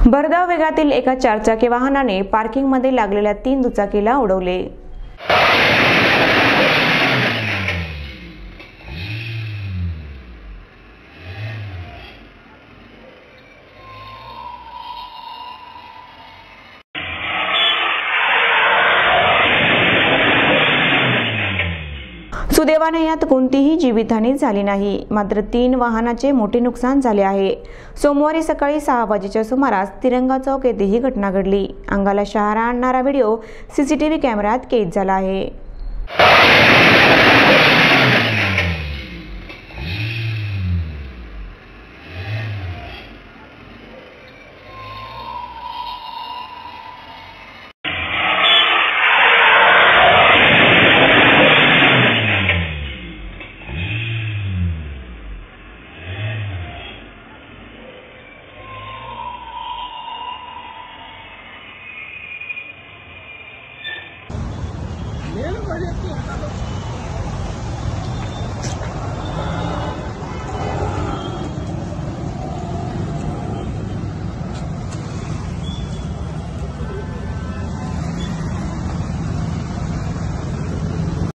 भरधाव वेगातील एका चारचाकी वाहनाने पार्किंगमध्ये लागलेल्या 3 दुचाकीला उडवले। सुदैवाने यात कोणतीही जीवितहानी झाली नाही, मात्र 3 वाहनाचे मोठे नुकसान झाले आहे। सोमवारी सकाळी 6 वाजेच्या सुमारास तिरंगा चौक येथे ही घटना घडली। अंगाला शहारा आणणारा व्हिडिओ सीसीटीव्ही कॅमेऱ्यात कैद झाला आहे।